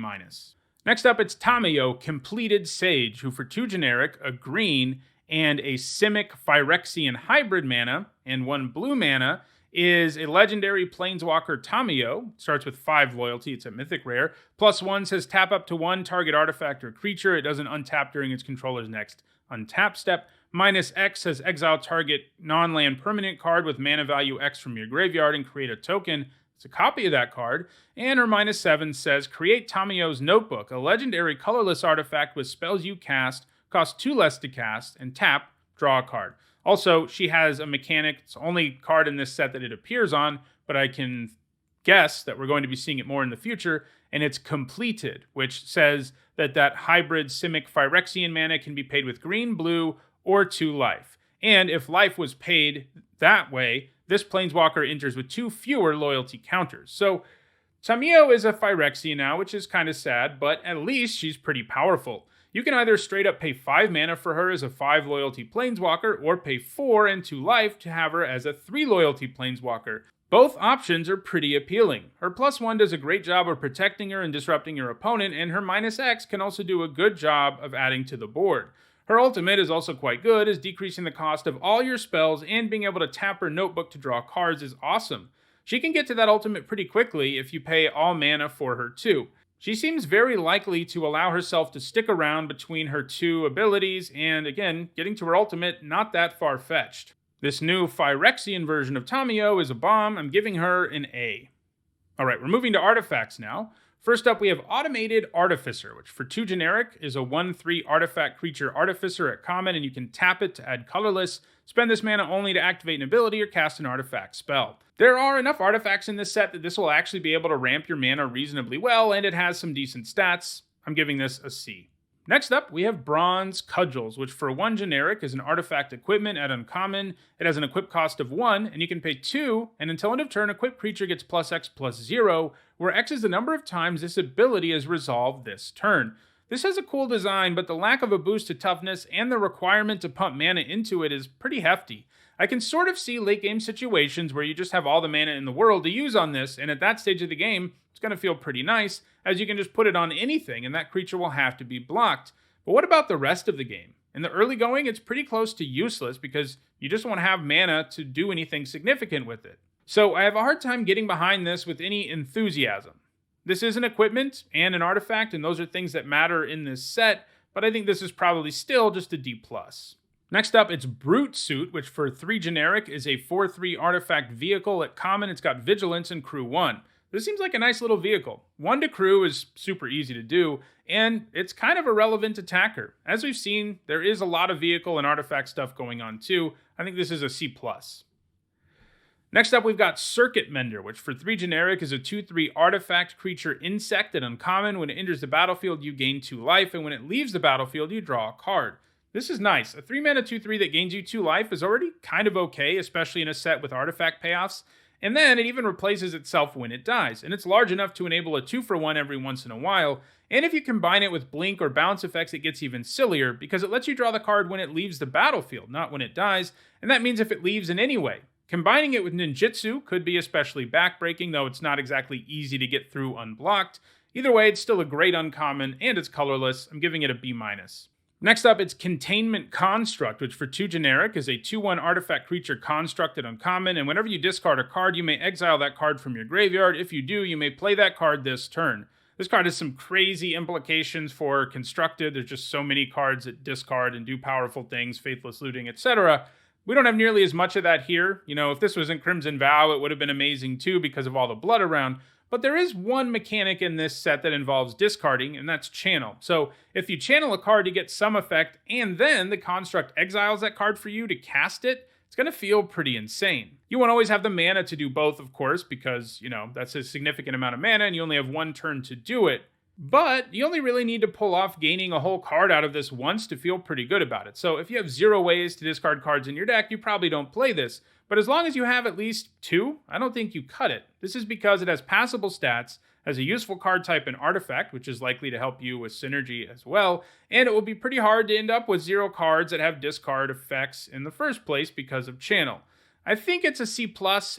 Next up, it's Tamayo, Completed Sage, who for 2 generic, a green, and a Simic Phyrexian hybrid mana, and 1 blue mana, is a legendary Planeswalker Tamayo. Starts with 5 loyalty, it's a mythic rare. +1 says tap up to 1 target artifact or creature. It doesn't untap during its controller's next untap step. -X says exile target non-land permanent card with mana value X from your graveyard and create a token. It's a copy of that card. And her -7 says create Tamayo's Notebook, a legendary colorless artifact with spells you cast, cost 2 less to cast, and tap, draw a card. Also, she has a mechanic. It's the only card in this set that it appears on, but I can guess that we're going to be seeing it more in the future, and it's Completed, which says that hybrid Simic Phyrexian mana can be paid with green, blue, or 2 life. And if life was paid that way, this Planeswalker enters with 2 fewer loyalty counters. So Tamayo is a Phyrexian now, which is kind of sad, but at least she's pretty powerful. You can either straight up pay 5 mana for her as a 5 loyalty Planeswalker, or pay 4 and 2 life to have her as a 3 loyalty Planeswalker. Both options are pretty appealing. Her +1 does a great job of protecting her and disrupting your opponent, and her -X can also do a good job of adding to the board. Her ultimate is also quite good, as decreasing the cost of all your spells and being able to tap her Notebook to draw cards is awesome. She can get to that ultimate pretty quickly if you pay all mana for her too. She seems very likely to allow herself to stick around between her 2 abilities, and again, getting to her ultimate, not that far-fetched. This new Phyrexian version of Tamayo is a bomb. I'm giving her an A. Alright, we're moving to artifacts now. First up, we have Automated Artificer, which for 2 generic is a 1/3 artifact creature artificer at common, and you can tap it to add colorless. Spend this mana only to activate an ability or cast an artifact spell. There are enough artifacts in this set that this will actually be able to ramp your mana reasonably well, and it has some decent stats. I'm giving this a C. Next up, we have Bronze Cudgels, which for 1 generic is an artifact equipment at uncommon. It has an equip cost of 1, and you can pay 2, and until end of turn, equipped creature gets +X/+0, where X is the number of times this ability is resolved this turn. This has a cool design, but the lack of a boost to toughness and the requirement to pump mana into it is pretty hefty. I can sort of see late game situations where you just have all the mana in the world to use on this, and at that stage of the game, it's going to feel pretty nice, as you can just put it on anything and that creature will have to be blocked. But what about the rest of the game? In the early going, it's pretty close to useless because you just want to have mana to do anything significant with it. So I have a hard time getting behind this with any enthusiasm. This is an equipment and an artifact, and those are things that matter in this set, but I think this is probably still just a D+. Next up, it's Brute Suit, which for 3 generic is a 4/3 artifact vehicle at common. It's got Vigilance and Crew 1. This seems like a nice little vehicle. 1 to crew is super easy to do, and it's kind of a relevant attacker. As we've seen, there is a lot of vehicle and artifact stuff going on too. I think this is a C+. Next up, we've got Circuit Mender, which for 3 generic is a 2/3 artifact creature insect at uncommon. When it enters the battlefield, you gain 2 life, and when it leaves the battlefield, you draw a card. This is nice. A 3 mana 2/3 that gains you 2 life is already kind of okay, especially in a set with artifact payoffs. And then it even replaces itself when it dies, and it's large enough to enable a 2-for-1 every once in a while. And if you combine it with blink or bounce effects, it gets even sillier, because it lets you draw the card when it leaves the battlefield, not when it dies, and that means if it leaves in any way. Combining it with ninjutsu could be especially backbreaking, though it's not exactly easy to get through unblocked. Either way, it's still a great uncommon, and it's colorless. I'm giving it a B-. Next up, it's Containment Construct, which for 2 generic is a 2/1 artifact creature constructed uncommon, and whenever you discard a card, you may exile that card from your graveyard. If you do, you may play that card this turn. This card has some crazy implications for Constructed. There's just so many cards that discard and do powerful things, Faithless Looting, etc. We don't have nearly as much of that here. You know, if this was in Crimson Vow, it would have been amazing too because of all the blood around. But there is one mechanic in this set that involves discarding, and that's Channel. So if you channel a card to get some effect, and then the construct exiles that card for you to cast it, it's going to feel pretty insane. You won't always have the mana to do both, of course, because, you know, that's a significant amount of mana, and you only have one turn to do it. But you only really need to pull off gaining a whole card out of this once to feel pretty good about it. So if you have 0 ways to discard cards in your deck, you probably don't play this. But as long as you have at least 2, I don't think you cut it. This is because it has passable stats, has a useful card type and artifact, which is likely to help you with synergy as well, and it will be pretty hard to end up with 0 cards that have discard effects in the first place because of Channel. I think it's a C+.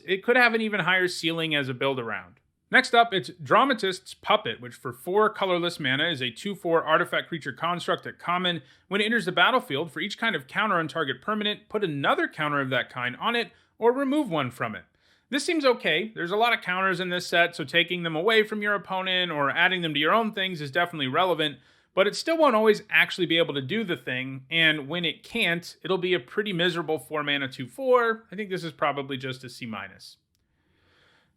It could have an even higher ceiling as a build around. Next up, it's Dramatist's Puppet, which for 4 colorless mana is a 2/4 artifact creature construct at common. When it enters the battlefield, for each kind of counter on target permanent, put another counter of that kind on it, or remove one from it. This seems okay. There's a lot of counters in this set, so taking them away from your opponent or adding them to your own things is definitely relevant, but it still won't always actually be able to do the thing, and when it can't, it'll be a pretty miserable 4 mana 2/4. I think this is probably just a C-.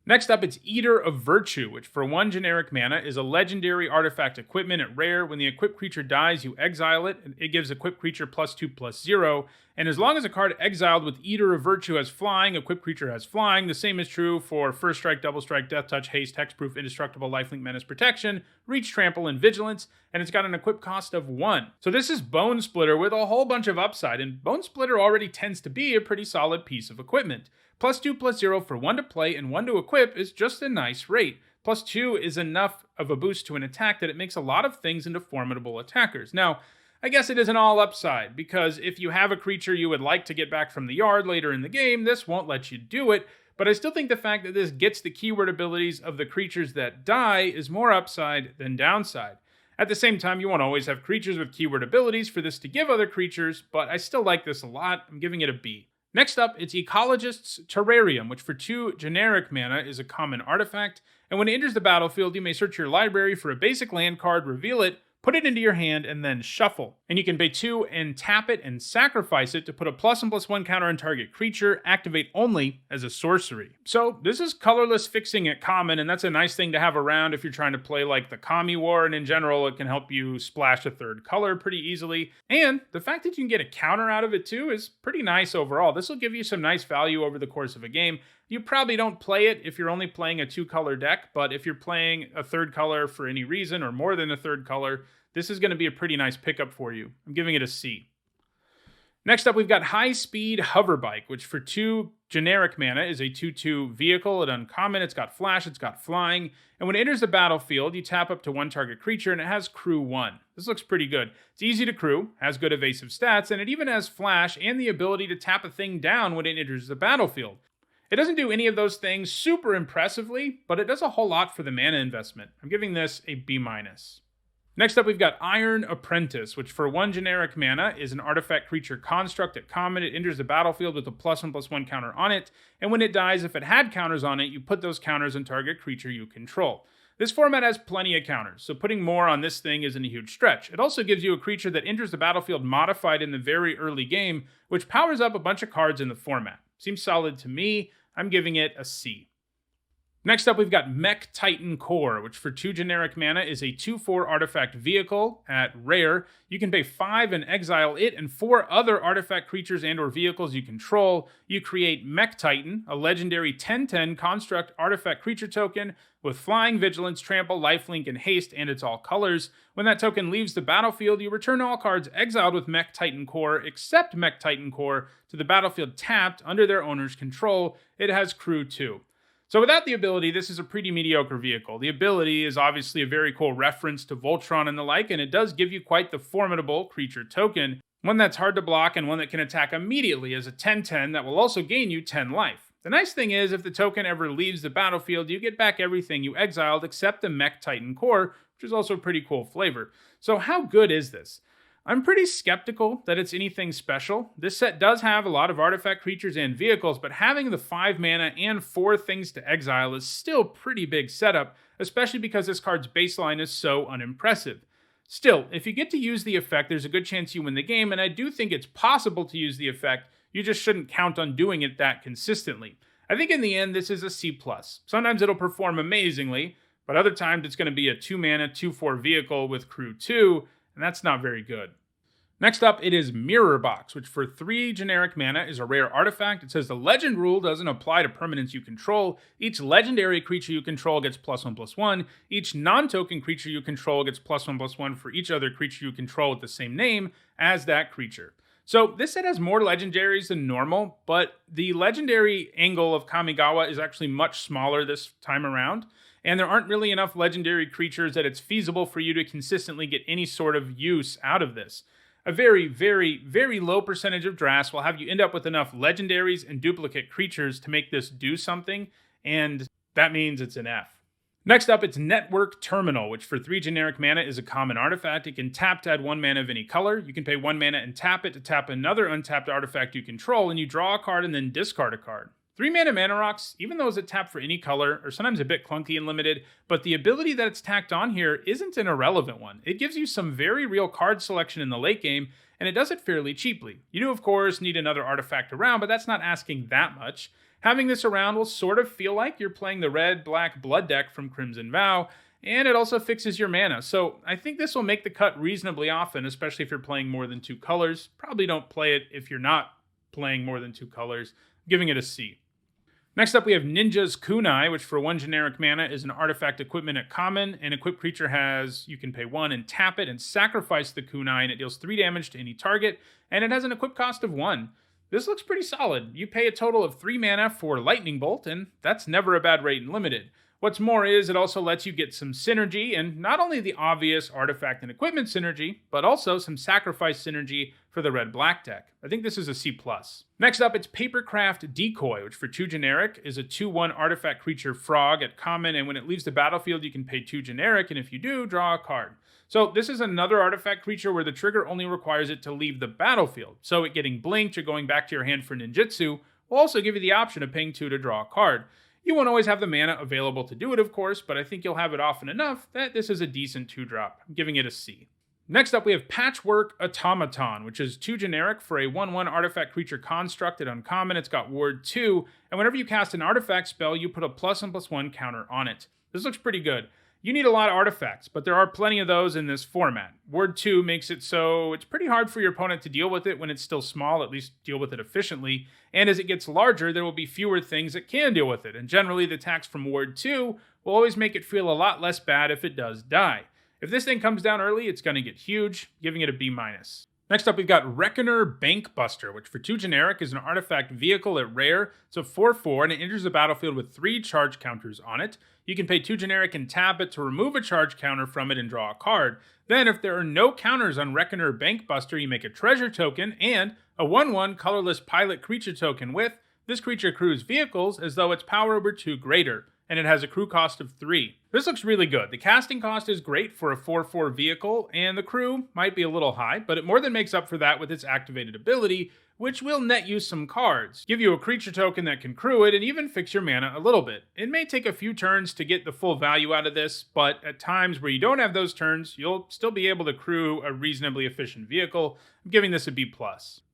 Next up, it's Eater of Virtue, which for 1 generic mana is a legendary artifact equipment at rare. When the equipped creature dies, you exile it. It gives equipped creature +2/+0. And as long as a card exiled with Eater of Virtue has flying, equipped creature has flying. The same is true for First Strike, Double Strike, Death Touch, Haste, Hexproof, Indestructible, Lifelink, Menace, Protection, Reach, Trample, and Vigilance. And it's got an equip cost of 1. So this is Bone Splitter with a whole bunch of upside. And Bone Splitter already tends to be a pretty solid piece of equipment. +2/+0 for 1 to play and 1 to equip is just a nice rate. +2 is enough of a boost to an attack that it makes a lot of things into formidable attackers. Now, I guess it isn't all upside, because if you have a creature you would like to get back from the yard later in the game, this won't let you do it, but I still think the fact that this gets the keyword abilities of the creatures that die is more upside than downside. At the same time, you won't always have creatures with keyword abilities for this to give other creatures, but I still like this a lot. I'm giving it a B. Next up, it's Ecologist's Terrarium, which for 2 generic mana is a common artifact, and when it enters the battlefield, you may search your library for a basic land card, reveal it, put it into your hand, and then shuffle. And you can pay 2 and tap it and sacrifice it to put a +1/+1 counter on target creature, activate only as a sorcery. So this is colorless fixing at common, and that's a nice thing to have around if you're trying to play like the Kami War, and in general, it can help you splash a 3rd color pretty easily. And the fact that you can get a counter out of it too is pretty nice overall. This will give you some nice value over the course of a game. You probably don't play it if you're only playing a 2-color deck, but if you're playing a 3rd color for any reason, or more than a 3rd color, this is going to be a pretty nice pickup for you. I'm giving it a C. Next up, we've got High Speed Hoverbike, which for 2 generic mana is a 2/2 vehicle at uncommon. It's got flash, it's got flying, and when it enters the battlefield, you tap up to 1 target creature, and it has crew 1. This looks pretty good. It's easy to crew, has good evasive stats, and it even has flash and the ability to tap a thing down when it enters the battlefield. It doesn't do any of those things super impressively, but it does a whole lot for the mana investment. I'm giving this a B-. Next up, we've got Iron Apprentice, which for 1 generic mana is an artifact creature construct at common. It enters the battlefield with a +1/+1 counter on it, and when it dies, if it had counters on it, you put those counters on target creature you control. This format has plenty of counters, so putting more on this thing isn't a huge stretch. It also gives you a creature that enters the battlefield modified in the very early game, which powers up a bunch of cards in the format. Seems solid to me. I'm giving it a C. Next up, we've got Mech Titan Core, which for 2 generic mana is a 2/4 artifact vehicle at rare. You can pay 5 and exile it and 4 other artifact creatures and or vehicles you control. You create Mech Titan, a legendary 10/10 construct artifact creature token with flying, vigilance, trample, lifelink, and haste, and it's all colors. When that token leaves the battlefield, you return all cards exiled with Mech Titan Core, except Mech Titan Core, to the battlefield tapped under their owner's control. It has crew 2. So without the ability, this is a pretty mediocre vehicle. The ability is obviously a very cool reference to Voltron and the like, and it does give you quite the formidable creature token, one that's hard to block and one that can attack immediately as a 10/10 that will also gain you 10 life. The nice thing is, if the token ever leaves the battlefield, you get back everything you exiled except the Mech Titan Core, which is also a pretty cool flavor. So how good is this? I'm pretty skeptical that it's anything special. This set does have a lot of artifact creatures and vehicles, but having the 5 mana and 4 things to exile is still pretty big setup, especially because this card's baseline is so unimpressive. Still, if you get to use the effect, there's a good chance you win the game, and I do think it's possible to use the effect, you just shouldn't count on doing it that consistently. I think in the end, this is a C+. Sometimes it'll perform amazingly, but other times it's going to be a 2 mana, 2/4 vehicle with crew 2, and that's not very good. Next up, it is Mirror Box, which for 3 generic mana is a rare artifact. It says the legend rule doesn't apply to permanents you control. Each legendary creature you control gets +1/+1. Each non-token creature you control gets +1/+1 for each other creature you control with the same name as that creature. So this set has more legendaries than normal, but the legendary angle of Kamigawa is actually much smaller this time around, and there aren't really enough legendary creatures that it's feasible for you to consistently get any sort of use out of this. A very, very, very low percentage of drafts will have you end up with enough legendaries and duplicate creatures to make this do something, and that means it's an F. Next up, it's Network Terminal, which for 3 generic mana is a common artifact. It can tap to add 1 mana of any color. You can pay 1 mana and tap it to tap another untapped artifact you control, and you draw a card and then discard a card. 3 mana rocks, even those that tap for any color, are sometimes a bit clunky and limited, but the ability that it's tacked on here isn't an irrelevant one. It gives you some very real card selection in the late game, and it does it fairly cheaply. You do, of course, need another artifact around, but that's not asking that much. Having this around will sort of feel like you're playing the red-black blood deck from Crimson Vow, and it also fixes your mana. So I think this will make the cut reasonably often, especially if you're playing more than 2 colors. Probably don't play it if you're not playing more than 2 colors. I'm giving it a C. Next up, we have Ninja's Kunai, which for 1 generic mana is an artifact equipment at common. An equipped creature you can pay 1 and tap it and sacrifice the Kunai, and it deals 3 damage to any target, and it has an equip cost of 1. This looks pretty solid. You pay a total of 3 mana for Lightning Bolt, and that's never a bad rate in Limited. What's more is it also lets you get some synergy, and not only the obvious artifact and equipment synergy, but also some sacrifice synergy for the red-black deck. I think this is a C+. Next up, it's Papercraft Decoy, which for 2 generic is a 2/1 artifact creature frog at common, and when it leaves the battlefield, you can pay 2 generic, and if you do, draw a card. So this is another artifact creature where the trigger only requires it to leave the battlefield, so it getting blinked or going back to your hand for ninjutsu will also give you the option of paying 2 to draw a card. You won't always have the mana available to do it, of course, but I think you'll have it often enough that this is a decent 2-drop. I'm giving it a C. Next up, we have Patchwork Automaton, which is 2 generic for a 1/1 artifact creature construct at uncommon. It's got Ward 2, and whenever you cast an artifact spell, you put a +1/+1 counter on it. This looks pretty good. You need a lot of artifacts, but there are plenty of those in this format. Ward 2 makes it so it's pretty hard for your opponent to deal with it when it's still small, at least deal with it efficiently, and as it gets larger, there will be fewer things that can deal with it, and generally the attacks from Ward 2 will always make it feel a lot less bad if it does die. If this thing comes down early, it's going to get huge, giving it a B-. Next up, we've got Reckoner Bankbuster, which for 2 generic is an artifact vehicle at rare. It's a 4/4, and it enters the battlefield with 3 charge counters on it. You can pay 2 generic and tap it to remove a charge counter from it and draw a card. Then, if there are no counters on Reckoner Bankbuster, you make a treasure token and a 1/1 colorless pilot creature token with this creature accrues vehicles as though its power were 2 greater, and it has a crew cost of 3. This looks really good. The casting cost is great for a 4/4 vehicle, and the crew might be a little high, but it more than makes up for that with its activated ability, which will net you some cards, give you a creature token that can crew it, and even fix your mana a little bit. It may take a few turns to get the full value out of this, but at times where you don't have those turns, you'll still be able to crew a reasonably efficient vehicle. I'm giving this a B+.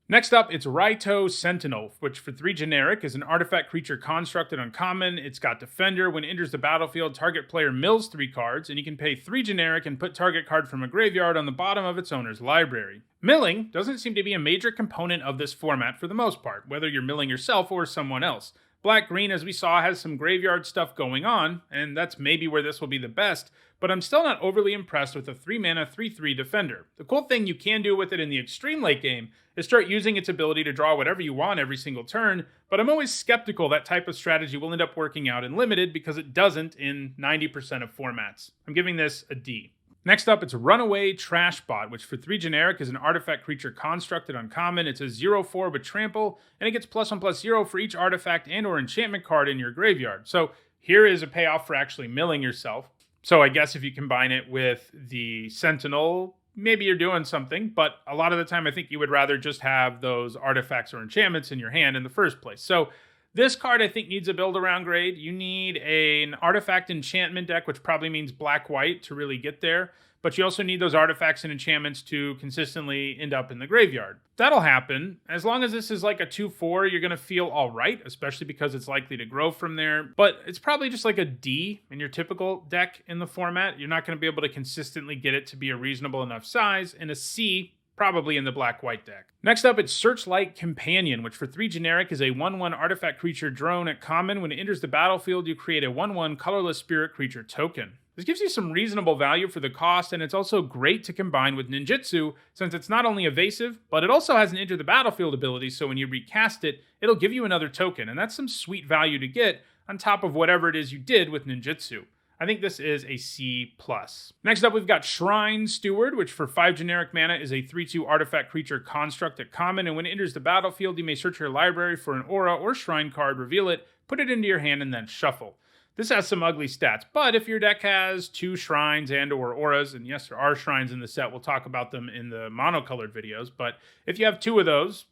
Next up, it's Raito Sentinel, which for 3 generic is an artifact creature constructed uncommon. It's got Defender. When it enters the battlefield, target player mills 3 cards, and you can pay 3 generic and put target card from a graveyard on the bottom of its owner's library. Milling doesn't seem to be a major component of this format for the most part, whether you're milling yourself or someone else. Black-green, as we saw, has some graveyard stuff going on, and that's maybe where this will be the best, but I'm still not overly impressed with a 3-mana 3/3 Defender. The cool thing you can do with it in the extreme late game is start using its ability to draw whatever you want every single turn, but I'm always skeptical that type of strategy will end up working out in Limited because it doesn't in 90% of formats. I'm giving this a D. Next up, it's Runaway Trashbot, which for 3 generic is an artifact creature constructed uncommon. It's a 0/4 with trample, and it gets +1/+0 for each artifact and or enchantment card in your graveyard. So here is a payoff for actually milling yourself. So I guess if you combine it with the Sentinel maybe you're doing something, but a lot of the time I think you would rather just have those artifacts or enchantments in your hand in the first place. So this card I think needs a build around grade. You need an artifact enchantment deck, which probably means black-white to really get there. But you also need those artifacts and enchantments to consistently end up in the graveyard. That'll happen. As long as this is like a 2-4, you're going to feel all right, especially because it's likely to grow from there. But it's probably just like a D in your typical deck in the format. You're not going to be able to consistently get it to be a reasonable enough size. And a C probably in the black-white deck. Next up, it's Searchlight Companion, which for 3 generic is a 1/1 artifact creature drone at common. When it enters the battlefield, you create a 1/1 colorless spirit creature token. This gives you some reasonable value for the cost, and it's also great to combine with ninjutsu, since it's not only evasive, but it also has an enter the battlefield ability, so when you recast it, it'll give you another token, and that's some sweet value to get on top of whatever it is you did with ninjutsu. I think this is a C+. Next up, we've got Shrine Steward, which for 5 generic mana is a 3/2 artifact creature construct at common, and when it enters the battlefield, you may search your library for an aura or shrine card, reveal it, put it into your hand, and then shuffle. This has some ugly stats, but if your deck has 2 shrines and or auras, and yes, there are shrines in the set, we'll talk about them in the monocolored videos, but if you have 2 of those,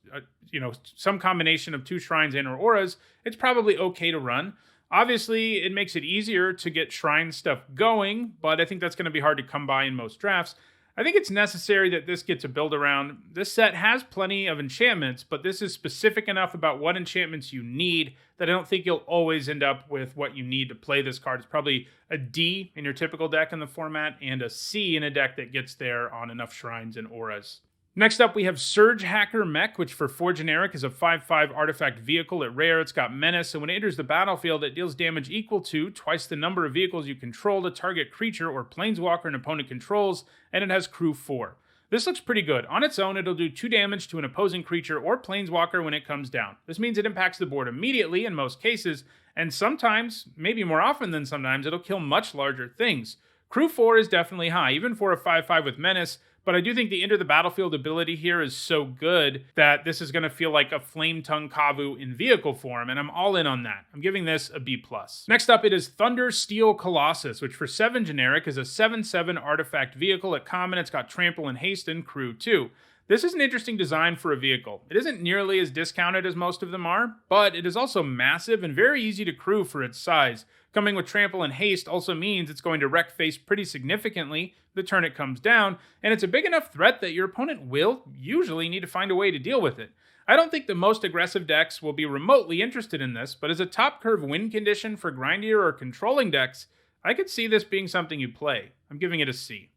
some combination of 2 shrines and or auras, it's probably okay to run. Obviously, it makes it easier to get shrine stuff going, but I think that's going to be hard to come by in most drafts. I think it's necessary that this gets a build around. This set has plenty of enchantments, but this is specific enough about what enchantments you need that I don't think you'll always end up with what you need to play this card. It's probably a D in your typical deck in the format and a C in a deck that gets there on enough shrines and auras. Next up, we have Surge Hacker Mech, which for 4 generic is a 5/5 artifact vehicle at rare. It's got menace, and when it enters the battlefield, it deals damage equal to twice the number of vehicles you control to target creature or planeswalker an opponent controls, and it has crew 4. This looks pretty good. On its own, it'll do 2 damage to an opposing creature or planeswalker when it comes down. This means it impacts the board immediately in most cases, and sometimes, maybe more often than sometimes, it'll kill much larger things. Crew 4 is definitely high, even for a 5/5 with menace, but I do think the enter the battlefield ability here is so good that this is going to feel like a Flame Tongue Kavu in vehicle form, and I'm all in on that. I'm giving this a B+. Next up, it is Thunder Steel Colossus, which for 7 generic is a 7/7 artifact vehicle at common. It's got trample and haste and crew 2. This is an interesting design for a vehicle. It isn't nearly as discounted as most of them are, but it is also massive and very easy to crew for its size. Coming with trample and haste also means it's going to wreck face pretty significantly the turn it comes down, and it's a big enough threat that your opponent will usually need to find a way to deal with it. I don't think the most aggressive decks will be remotely interested in this, but as a top curve win condition for grindier or controlling decks, I could see this being something you play. I'm giving it a C.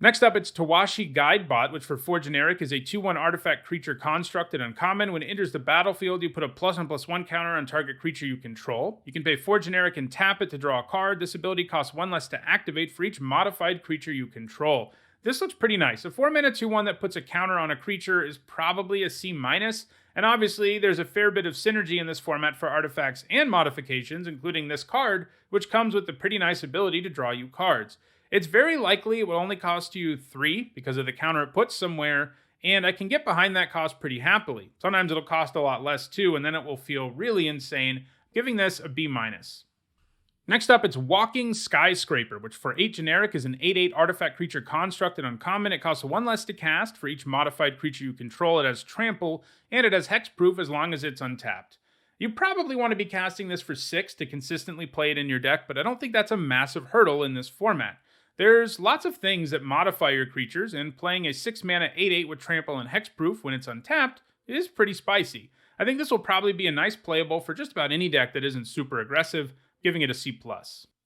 Next up, it's Tawashi Guidebot, which for 4 generic is a 2/1 artifact creature constructed uncommon. When it enters the battlefield, you put a +1/+1 counter on target creature you control. You can pay 4 generic and tap it to draw a card. This ability costs 1 less to activate for each modified creature you control. This looks pretty nice. A 4-mana 2/1 that puts a counter on a creature is probably a C-, and obviously there's a fair bit of synergy in this format for artifacts and modifications, including this card, which comes with the pretty nice ability to draw you cards. It's very likely it will only cost you 3 because of the counter it puts somewhere, and I can get behind that cost pretty happily. Sometimes it'll cost a lot less too, and then it will feel really insane, giving this a B-. Next up, it's Walking Skyscraper, which for 8 generic is an 8/8 artifact creature constructed uncommon. It costs 1 less to cast for each modified creature you control. It has trample, and it has hexproof as long as it's untapped. You probably want to be casting this for 6 to consistently play it in your deck, but I don't think that's a massive hurdle in this format. There's lots of things that modify your creatures, and playing a 6-mana 8/8 with trample and hexproof when it's untapped is pretty spicy. I think this will probably be a nice playable for just about any deck that isn't super aggressive, giving it a C+.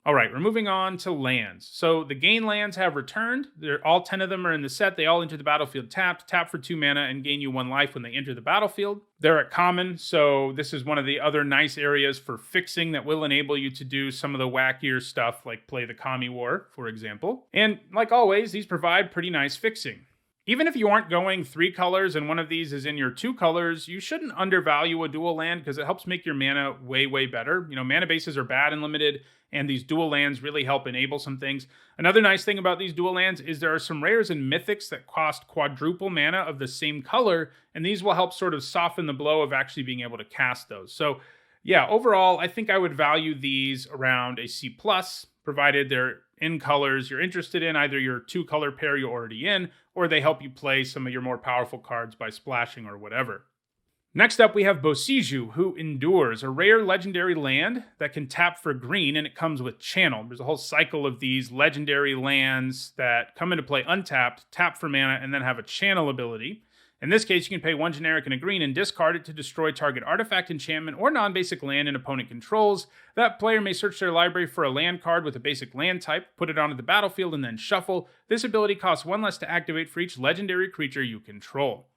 Alright, we're moving on to lands. So the gain lands have returned. All 10 of them are in the set. They all enter the battlefield tapped, tap for 2 mana, and gain you 1 life when they enter the battlefield. They're at common, so this is one of the other nice areas for fixing that will enable you to do some of the wackier stuff, like play the Kami War, for example. And like always, these provide pretty nice fixing. Even if you aren't going 3 colors and one of these is in your 2 colors, you shouldn't undervalue a dual land because it helps make your mana way, way better. Mana bases are bad and limited, and these dual lands really help enable some things. Another nice thing about these dual lands is there are some rares and mythics that cost quadruple mana of the same color, and these will help sort of soften the blow of actually being able to cast those. So yeah, overall, I think I would value these around a C+, provided they're in colors you're interested in, either your 2-color pair you're already in, or they help you play some of your more powerful cards by splashing or whatever. Next up, we have Bosiju, who endures, a rare legendary land that can tap for green, and it comes with channel. There's a whole cycle of these legendary lands that come into play untapped, tap for mana, and then have a channel ability. In this case, you can pay 1 generic and a green and discard it to destroy target artifact, enchantment, or non-basic land an opponent controls. That player may search their library for a land card with a basic land type, put it onto the battlefield, and then shuffle. This ability costs 1 less to activate for each legendary creature you control.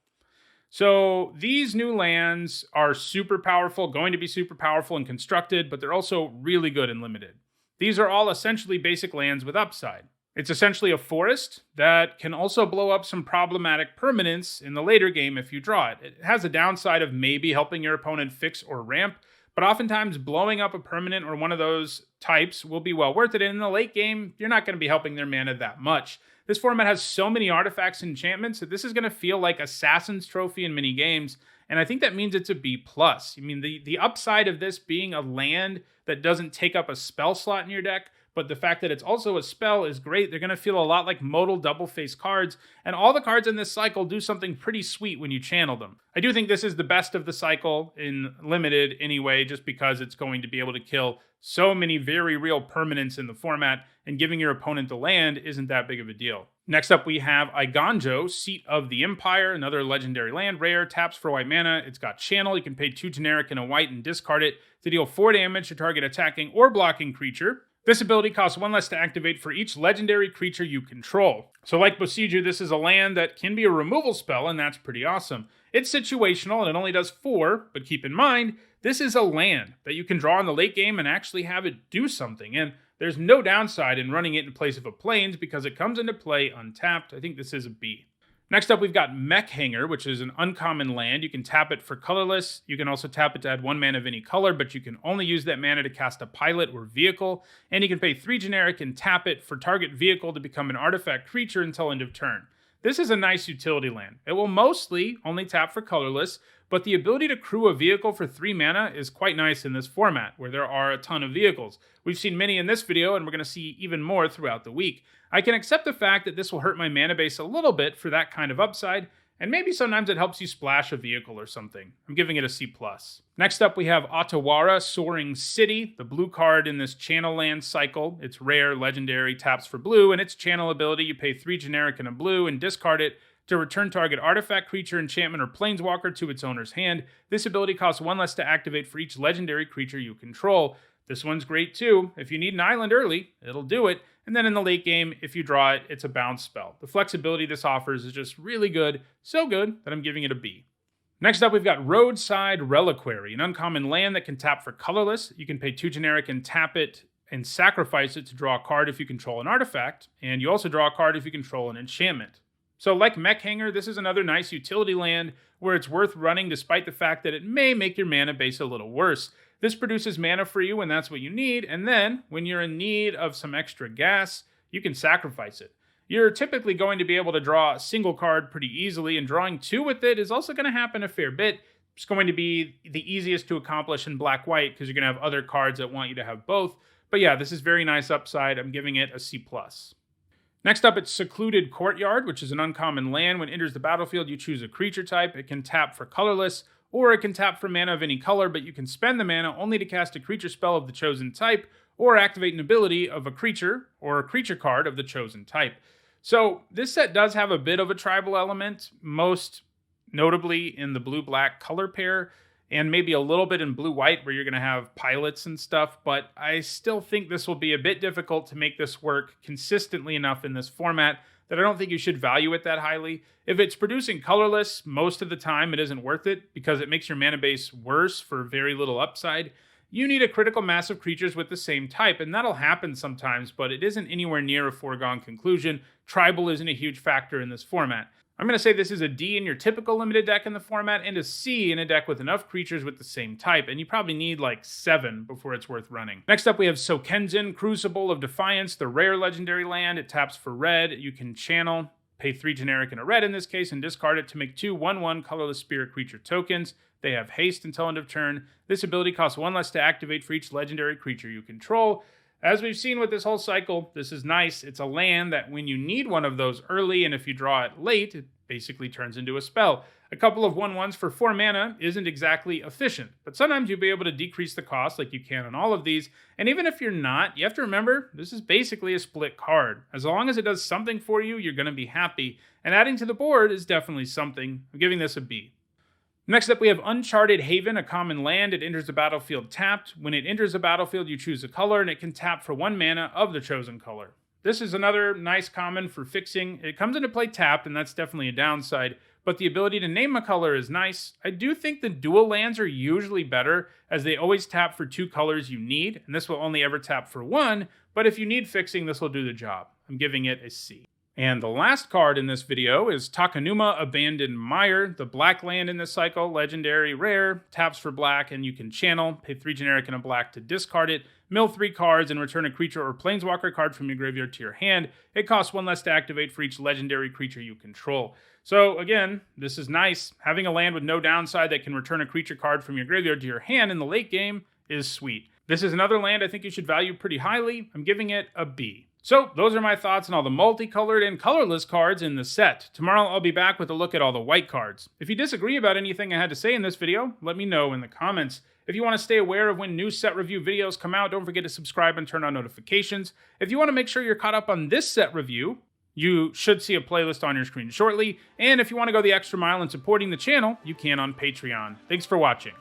So these new lands are super powerful, going to be super powerful and constructed, but they're also really good and limited. These are all essentially basic lands with upside. It's essentially a forest that can also blow up some problematic permanents in the later game if you draw it. It has a downside of maybe helping your opponent fix or ramp, but oftentimes blowing up a permanent or one of those types will be well worth it. And in the late game, you're not going to be helping their mana that much. This format has so many artifacts and enchantments that this is going to feel like Assassin's Trophy in many games, and I think that means it's a B+. I mean, the upside of this being a land that doesn't take up a spell slot in your deck, but the fact that it's also a spell is great. They're going to feel a lot like modal double-face cards, and all the cards in this cycle do something pretty sweet when you channel them. I do think this is the best of the cycle in Limited anyway, just because it's going to be able to kill so many very real permanents in the format, and giving your opponent the land isn't that big of a deal. Next up, we have Eiganjo, Seat of the Empire, another legendary land, rare, taps for white mana. It's got channel. You can pay 2 generic and a white and discard it to deal 4 damage to target attacking or blocking creature. This ability costs 1 less to activate for each legendary creature you control. So like Bosiju, this is a land that can be a removal spell, and that's pretty awesome. It's situational, and it only does 4, but keep in mind, this is a land that you can draw in the late game and actually have it do something. And there's no downside in running it in place of a Plains because it comes into play untapped. I think this is a B. Next up, we've got Mech Hangar, which is an uncommon land. You can tap it for colorless. You can also tap it to add 1 mana of any color, but you can only use that mana to cast a pilot or vehicle. And you can pay 3 generic and tap it for target vehicle to become an artifact creature until end of turn. This is a nice utility land. It will mostly only tap for colorless, but the ability to crew a vehicle for 3 mana is quite nice in this format, where there are a ton of vehicles. We've seen many in this video, and we're going to see even more throughout the week. I can accept the fact that this will hurt my mana base a little bit for that kind of upside, and maybe sometimes it helps you splash a vehicle or something. I'm giving it a C+. Next up, we have Otawara, Soaring City, the blue card in this channel land cycle. It's rare, legendary, taps for blue, and its channel ability, you pay 3 generic and a blue and discard it to return target artifact, creature, enchantment, or planeswalker to its owner's hand. This ability costs 1 less to activate for each legendary creature you control. This one's great too. If you need an island early, it'll do it. And then in the late game, if you draw it, it's a bounce spell. The flexibility this offers is just really good. So good that I'm giving it a B. Next up, we've got Roadside Reliquary, an uncommon land that can tap for colorless. You can pay 2 generic and tap it and sacrifice it to draw a card if you control an artifact. And you also draw a card if you control an enchantment. So like Mech Hangar, this is another nice utility land where it's worth running despite the fact that it may make your mana base a little worse. This produces mana for you when that's what you need, and then when you're in need of some extra gas, you can sacrifice it. You're typically going to be able to draw a single card pretty easily, and drawing 2 with it is also going to happen a fair bit. It's going to be the easiest to accomplish in black-white because you're going to have other cards that want you to have both. But yeah, this is very nice upside. I'm giving it a C+. Next up, it's Secluded Courtyard, which is an uncommon land. When it enters the battlefield, you choose a creature type. It can tap for colorless, or it can tap for mana of any color, but you can spend the mana only to cast a creature spell of the chosen type, or activate an ability of a creature, or a creature card of the chosen type. So this set does have a bit of a tribal element, most notably in the blue-black color pair, and maybe a little bit in blue-white where you're going to have pilots and stuff, but I still think this will be a bit difficult to make this work consistently enough in this format that I don't think you should value it that highly. If it's producing colorless, most of the time it isn't worth it because it makes your mana base worse for very little upside. You need a critical mass of creatures with the same type, and that'll happen sometimes, but it isn't anywhere near a foregone conclusion. Tribal isn't a huge factor in this format. I'm going to say this is a D in your typical limited deck in the format and a C in a deck with enough creatures with the same type, and you probably need like 7 before it's worth running. Next up, we have Sokenzin, Crucible of Defiance, the rare legendary land. It taps for red. You can channel, pay 3 generic and a red in this case, and discard it to make 2 1/1 colorless spirit creature tokens. They have haste until end of turn. This ability costs 1 less to activate for each legendary creature you control. As we've seen with this whole cycle, this is nice. It's a land that when you need one of those early, and if you draw it late, it basically turns into a spell. A couple of 1/1s for 4 mana isn't exactly efficient, but sometimes you'll be able to decrease the cost like you can on all of these, and even if you're not, you have to remember, this is basically a split card. As long as it does something for you, you're going to be happy, and adding to the board is definitely something. I'm giving this a B. Next up, we have Uncharted Haven, a common land. It enters the battlefield tapped. When it enters the battlefield, you choose a color, and it can tap for 1 mana of the chosen color. This is another nice common for fixing. It comes into play tapped, and that's definitely a downside, but the ability to name a color is nice. I do think the dual lands are usually better, as they always tap for 2 colors you need, and this will only ever tap for 1, but if you need fixing, this will do the job. I'm giving it a C. And the last card in this video is Takanuma Abandoned Mire, the black land in this cycle, legendary, rare, taps for black, and you can channel, pay 3 generic and a black to discard it, mill 3 cards, and return a creature or planeswalker card from your graveyard to your hand. It costs 1 less to activate for each legendary creature you control. So again, this is nice. Having a land with no downside that can return a creature card from your graveyard to your hand in the late game is sweet. This is another land I think you should value pretty highly. I'm giving it a B. So, those are my thoughts on all the multicolored and colorless cards in the set. Tomorrow I'll be back with a look at all the white cards. If you disagree about anything I had to say in this video, let me know in the comments. If you want to stay aware of when new set review videos come out, don't forget to subscribe and turn on notifications. If you want to make sure you're caught up on this set review, you should see a playlist on your screen shortly. And if you want to go the extra mile in supporting the channel, you can on Patreon. Thanks for watching.